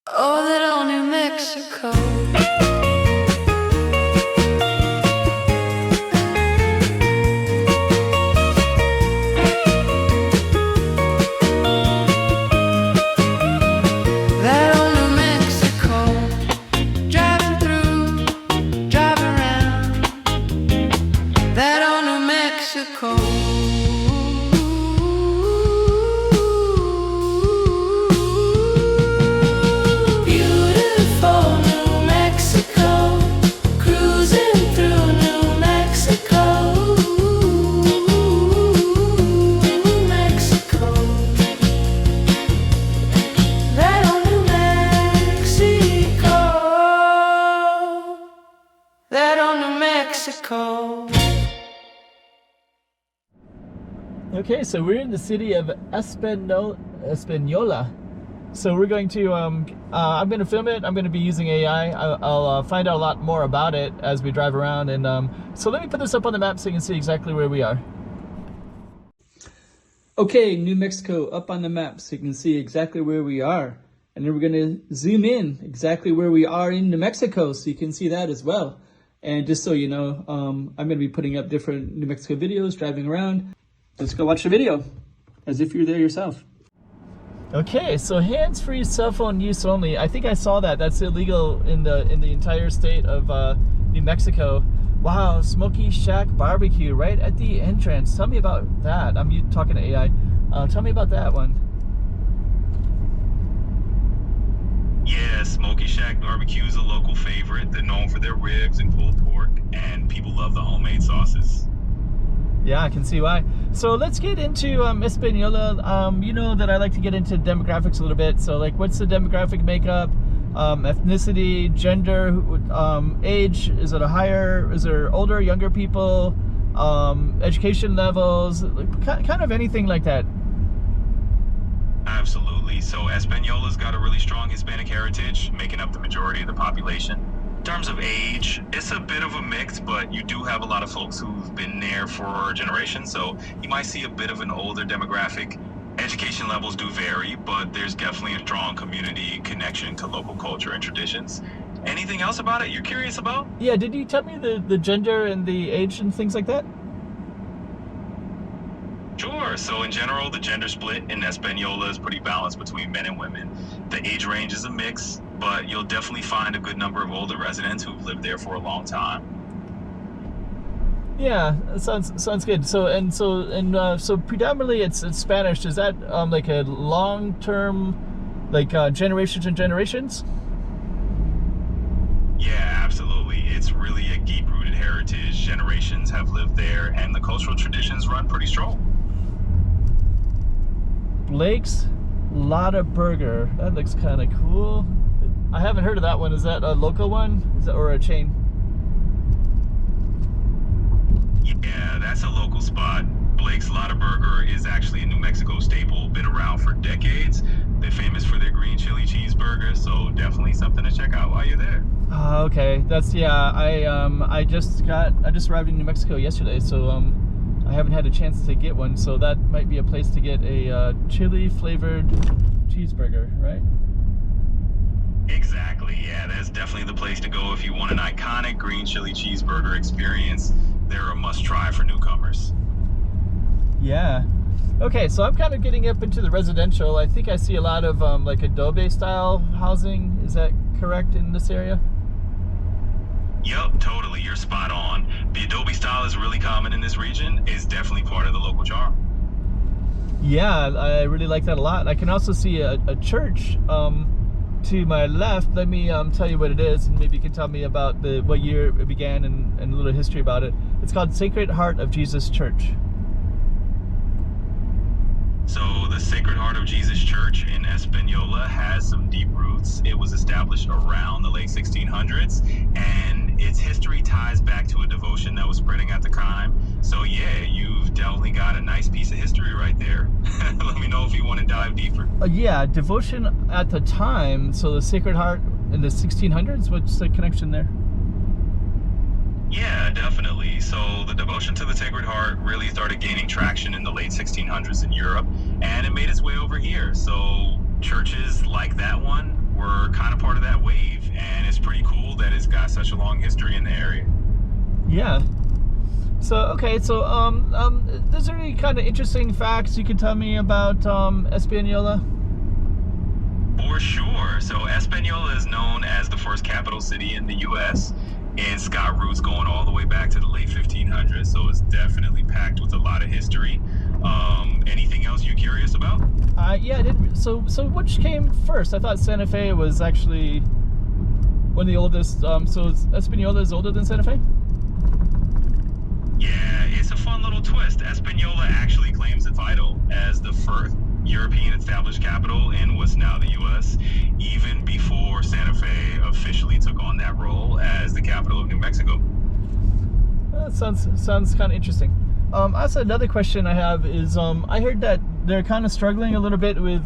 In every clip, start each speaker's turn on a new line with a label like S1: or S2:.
S1: Oh, that old New Mexico. That old New Mexico. Driving through, driving around. That old New Mexico.
S2: Okay, so we're in the city of Espanola. So we're going to, I'm going to film it. I'm going to be using AI. I'll find out a lot more about it as we drive around. And so let me put this up on the map so you can see exactly where we are. Okay, New Mexico up on the map so you can see exactly where we are. And then we're going to zoom in exactly where we are in New Mexico so you can see that as well. And just so you know, I'm going to be putting up different New Mexico videos driving around. Let's go watch the video, as if you're there yourself. Okay, so hands-free cell phone use only. I think I saw that. That's illegal in the entire state of New Mexico. Wow, Smoky Shack Barbecue right at the entrance. Tell me about that. I'm talking to AI. Tell me about that one.
S3: Yeah, Smoky Shack Barbecue is a local favorite. They're known for their ribs and pulled pork, and people love the homemade sauces.
S2: Yeah, I can see why. So let's get into Espanola. You know that I like to get into demographics a little bit. So like, what's the demographic makeup, ethnicity, gender, age? Is it a higher? Is there older, younger people? Education levels? Kind of anything like that.
S3: Absolutely. So Española's got a really strong Hispanic heritage, making up the majority of the population. In terms of age, it's a bit of a mix, but you do have a lot of folks who've been there for generations, so you might see a bit of an older demographic. Education levels do vary, but there's definitely a strong community connection to local culture and traditions. Anything else about it you're curious about?
S2: Yeah, did you tell me the gender and the age and things like that?
S3: Sure. So in general, the gender split in Española is pretty balanced between men and women. The age range is a mix, but you'll definitely find a good number of older residents who've lived there for a long time.
S2: Yeah, that sounds good. So predominantly it's Spanish. Is that like a long term, like generations and generations?
S3: Yeah, absolutely. It's really a deep-rooted heritage. Generations have lived there, and the cultural traditions run pretty strong.
S2: Blake's Lotta Burger. That looks kind of cool. I haven't heard of that one. Is that a local one? Is that, or a chain?
S3: Yeah, that's a local spot. Blake's Lotta Burger is actually a New Mexico staple, been around for decades. They're famous for their green chili cheeseburger, so definitely something to check out while you're there.
S2: Okay, that's, yeah, I just arrived in New Mexico yesterday, so I haven't had a chance to get one, so that might be a place to get a chili flavored cheeseburger, right?
S3: Exactly, yeah, that's definitely the place to go if you want an iconic green chili cheeseburger experience. They're a must-try for newcomers.
S2: Yeah. Okay, so I'm kind of getting up into the residential. I think I see a lot of like adobe style housing. Is that correct in this area?
S3: Yep, totally, you're spot on. The adobe style is really common in this region. It's definitely part of the local charm.
S2: Yeah, I really like that a lot. I can also see a church to my left. Let me tell you what it is, and maybe you can tell me about what year it began and a little history about it. It's called Sacred Heart of Jesus Church.
S3: So the Sacred Heart of Jesus Church in Española has some deep roots. It was established around the late 1600s, and its history ties back to a devotion that was spreading at the time. So yeah, you've definitely got a nice piece of history right there. Let me know if you want to dive deeper.
S2: Yeah, devotion at the time. So the Sacred Heart in the 1600s, what's the connection there?
S3: Yeah, definitely. So the devotion to the Sacred Heart really started gaining traction in the late 1600s in Europe, and it made its way over here. So churches like that one were kind of part of that wave, and it's pretty cool that it's got such a long history in the area.
S2: Yeah. So okay, so is there any kind of interesting facts you can tell me about Espanola?
S3: For sure. So Espanola is known as the first capital city in the U.S. and it's got roots going all the way back to the late 1500s. So it's definitely packed with a lot of history. Anything else you're curious about?
S2: Yeah, I did. So which came first? I thought Santa Fe was actually one of the oldest. So Espanola is older than Santa Fe?
S3: Yeah, it's a fun little twist. Espanola actually claims the title as the first European established capital in what's now the U.S., even before Santa Fe officially took on that role as the capital of New Mexico.
S2: That sounds kind of interesting. Also, another question I have is I heard that they're kind of struggling a little bit with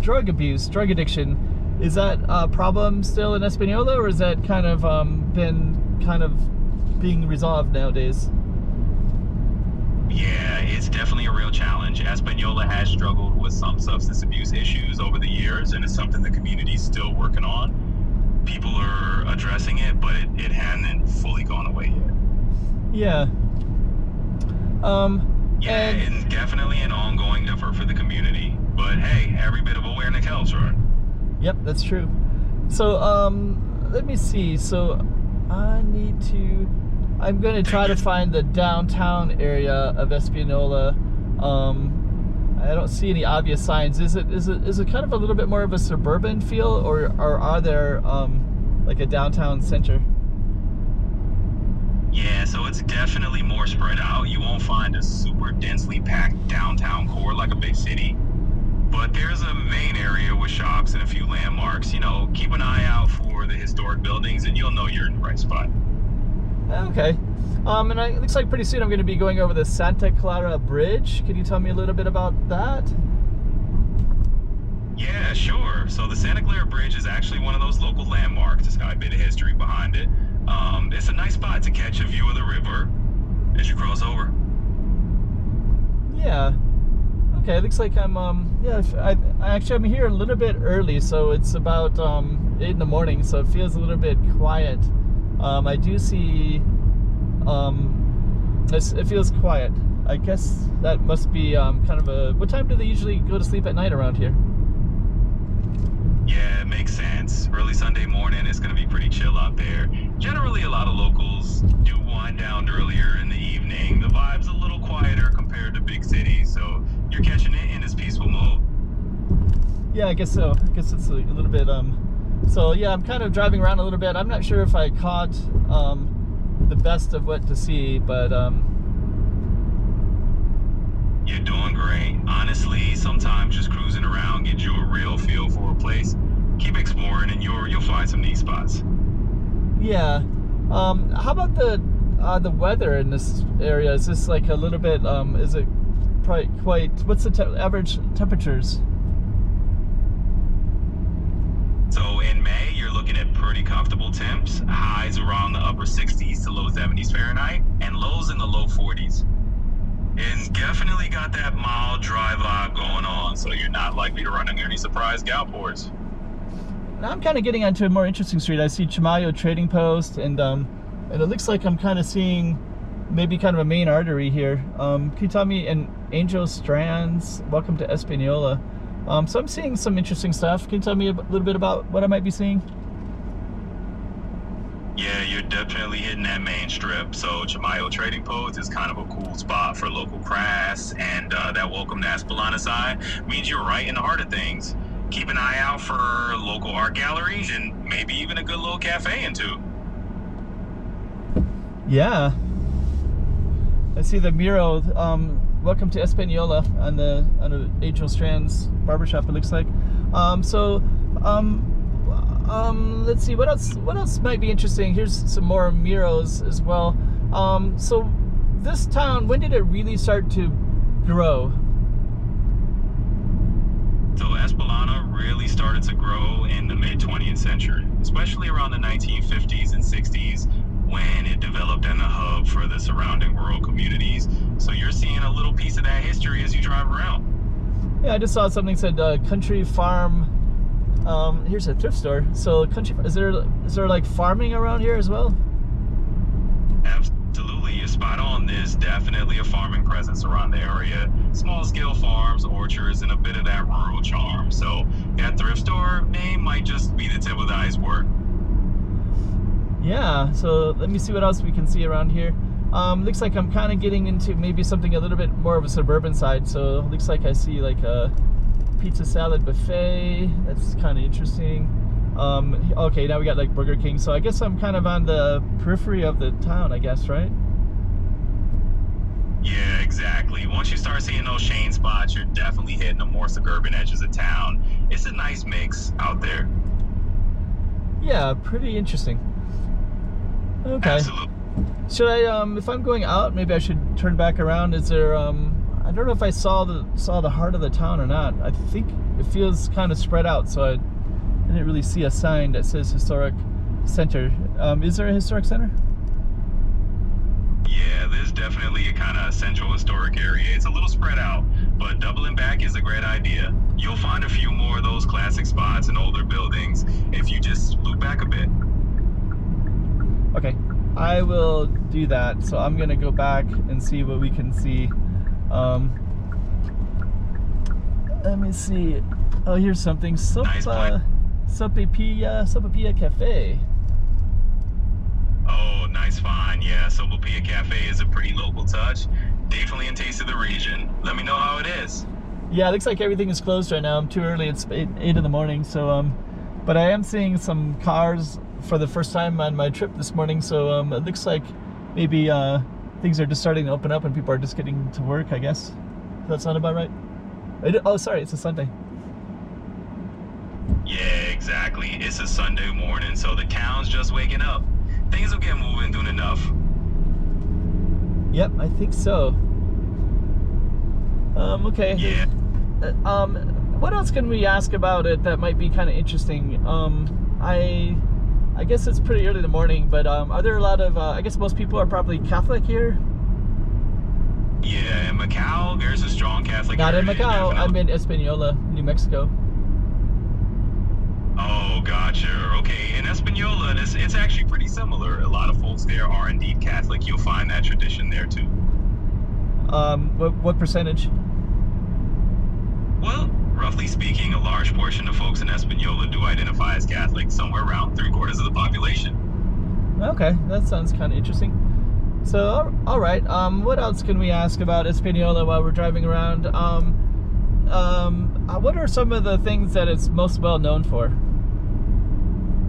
S2: drug abuse, drug addiction. Is that a problem still in Espanola, or is that kind of being resolved nowadays?
S3: Yeah, it's definitely a real challenge. Espanola has struggled with some substance abuse issues over the years, and it's something the community's still working on. People are addressing it, but it hasn't fully gone away yet.
S2: Yeah.
S3: Yeah, it's definitely an ongoing effort for the community. But hey, every bit of awareness helps, right?
S2: Yep, that's true. So, let me see. So, I'm going to try to find the downtown area of Espanola. I don't see any obvious signs. Is it kind of a little bit more of a suburban feel, or are there like a downtown center?
S3: Yeah, so it's definitely more spread out. You won't find a super densely packed downtown core like a big city. But there's a main area with shops and a few landmarks. You know, keep an eye out for the historic buildings and you'll know you're in the right spot.
S2: Okay. And it looks like pretty soon I'm going to be going over the Santa Clara Bridge. Can you tell me a little bit about that?
S3: Yeah, sure. So the Santa Clara Bridge is actually one of those local landmarks. It's got a bit of history behind it. It's a nice spot to catch a view of the river as you cross over.
S2: Yeah. Okay, it looks like I'm I'm here a little bit early, so it's about 8 in the morning, so it feels a little bit quiet. I do see it feels quiet. I guess that must be kind of a... What time do they usually go to sleep at night around here?
S3: Yeah, it makes sense. Early Sunday morning, it's going to be pretty chill out there. Generally, a lot of locals do wind down earlier in the evening. The vibe's a little quieter compared to big cities, so you're catching it in its peaceful mode.
S2: Yeah, I guess so. I guess it's a little bit... So, yeah, I'm kind of driving around a little bit. I'm not sure if I caught the best of what to see, but...
S3: You're doing great. Honestly, sometimes just cruising around gets you a real feel for a place. Keep exploring and you'll find some neat spots.
S2: Yeah. How about the weather in this area? Is this like a little bit, is it probably quite, what's the average temperatures?
S3: So in May, you're looking at pretty comfortable temps. Highs around the upper 60s to low 70s Fahrenheit and lows in the low 40s. It's definitely got that mild, dry vibe going on, so you're not likely to run into any surprise downpours.
S2: Now I'm kind of getting onto a more interesting street. I see Chamayo Trading Post, and it looks like I'm kind of seeing maybe kind of a main artery here. Can you tell me, and Angel Strands, welcome to Espanola. So I'm seeing some interesting stuff. Can you tell me a little bit about what I might be seeing?
S3: Yeah, you're definitely hitting that main strip. So Chamayo Trading Post is kind of a cool spot for local crafts, and that welcome to Espanola side means you're right in the heart of things. Keep an eye out for local art galleries and maybe even a good little cafe and two.
S2: Yeah. I see the mural, welcome to Espanola on the Angel Strands barbershop, it looks like. Let's see, what else might be interesting? Here's some more murals as well. So this town, when did it really start to grow?
S3: So Espanola really started to grow in the mid-20th century, especially around the 1950s and 60s when it developed in a hub for the surrounding rural communities. So you're seeing a little piece of that history as you drive around.
S2: Yeah, I just saw something said country farm. Here's a thrift store. So country, is there like farming around here as well?
S3: Absolutely, you're spot on. There's definitely a farming presence around the area. Small scale farms, orchards, and a bit of that rural charm. So that thrift store name might just be the tip of the iceberg.
S2: Yeah, so let me see what else we can see around here. Looks like I'm kind of getting into maybe something a little bit more of a suburban side. So it looks like I see like a pizza salad buffet. That's kind of interesting. Okay, now we got like Burger King. So I guess I'm kind of on the periphery of the town, I guess, right?
S3: Yeah, exactly. Once you start seeing those chain spots, you're definitely hitting the more suburban edges of town. It's a nice mix out there.
S2: Yeah, pretty interesting. Okay.
S3: Absolutely.
S2: Should I, if I'm going out, maybe I should turn back around? Is there, I don't know if I saw the heart of the town or not. I think it feels kind of spread out, so I didn't really see a sign that says historic center. Is there a historic center?
S3: Yeah, there's definitely a kind of central historic area. It's a little spread out, but doubling back is a great idea. You'll find a few more of those classic spots and older buildings if you just loop back a bit.
S2: Okay, I will do that. So I'm gonna go back and see what we can see. Let me see. Oh, here's something.
S3: Nice place.
S2: Sopapilla Cafe.
S3: Oh, nice find. Yeah, Sobopia Cafe is a pretty local touch. Definitely a taste of the region. Let me know how it is.
S2: Yeah, it looks like everything is closed right now. I'm too early. It's 8 in the morning. So, but I am seeing some cars for the first time on my trip this morning. So it looks like maybe things are just starting to open up and people are just getting to work, I guess. Does that sound about right? Oh, sorry, it's a Sunday.
S3: Yeah, exactly. It's a Sunday morning, so the town's just waking up. Things will get moving soon enough.
S2: Yep, I think so. Okay.
S3: Yeah.
S2: What else can we ask about it that might be kind of interesting? I guess it's pretty early in the morning, but are there a lot of, I guess most people are probably Catholic here?
S3: Yeah, in Macau, there's a strong Catholic
S2: Not in
S3: heritage,
S2: Macau,
S3: definitely.
S2: I'm in Espanola, New Mexico.
S3: Oh, gotcha. Okay, in Espanola, it's actually pretty similar. A lot of folks there are indeed Catholic. You'll find that tradition there too.
S2: What percentage?
S3: Well, roughly speaking, a large portion of folks in Espanola do identify as Catholic, somewhere around 3/4 of the population.
S2: Okay, that sounds kind of interesting. So, all right. What else can we ask about Espanola while we're driving around? What are some of the things that it's most well known for?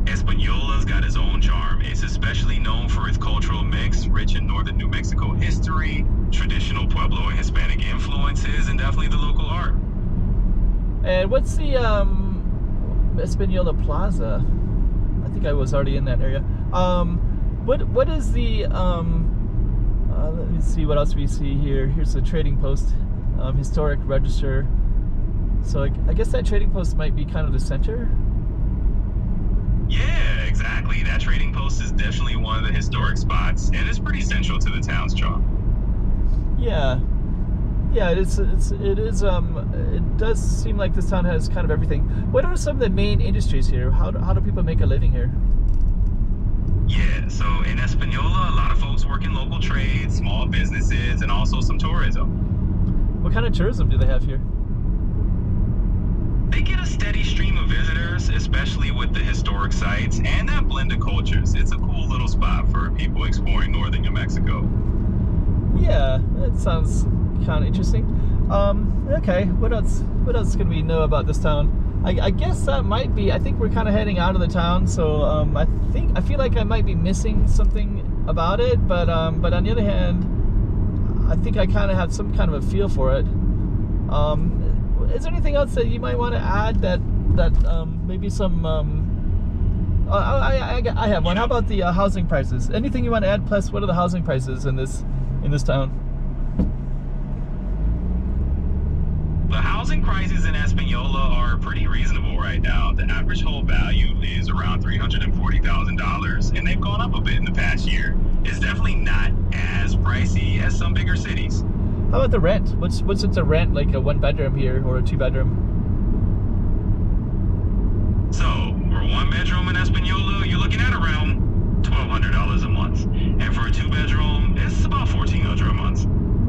S3: Española's got its own charm. It's especially known for its cultural mix, rich in northern New Mexico history, traditional Pueblo and Hispanic influences, and definitely the local art.
S2: And what's the Espanola Plaza? I think I was already in that area. What is the let me see what else we see here. Here's the trading post, historic register. So I guess that trading post might be kind of the center.
S3: Yeah, exactly. That trading post is definitely one of the historic spots, and it's pretty central to the town's charm.
S2: Yeah, it is. It does seem like this town has kind of everything. What are some of the main industries here? How do people make a living here?
S3: Yeah, so in Española, a lot of folks work in local trades, small businesses, and also some tourism.
S2: What kind of tourism do they have here?
S3: They get a steady stream of visitors, especially with the historic sites and that blend of cultures. It's a cool little spot for people exploring northern New Mexico.
S2: Yeah, that sounds kind of interesting. Okay, what else can we know about this town? I guess that might be, I think we're kind of heading out of the town, so I feel like I might be missing something about it, but on the other hand, I think I kind of have some kind of a feel for it. Is there anything else that you might want to add that maybe some I have one. How about the housing prices? Anything you want to add? Plus, what are the housing prices in this town?
S3: The housing prices in Española are pretty reasonable right now. The average home value is around $340,000, and they've gone up a bit in the past year. It's definitely not as pricey as some bigger cities.
S2: How about the rent? What's it to rent like a 1-bedroom here or a 2-bedroom?
S3: So, for a 1-bedroom in Espanola, you're looking at around $1,200 a month. And for a 2-bedroom, it's about $1,400 a month.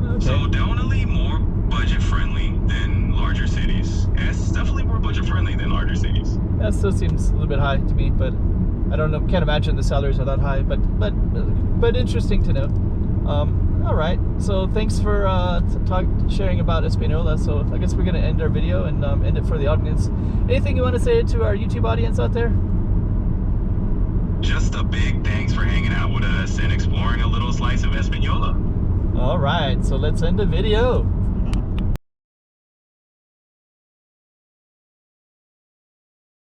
S2: Okay.
S3: So definitely more budget friendly than larger cities. It's definitely more budget friendly than larger cities.
S2: That still seems a little bit high to me, but I don't know. Can't imagine the salaries are that high. But interesting to know. All right. So thanks for sharing about Espanola. So I guess we're gonna end our video and end it for the audience. Anything you want to say to our YouTube audience out there?
S3: Just a big thanks for hanging out with us and exploring a little slice of Española.
S2: All right. So let's end the video.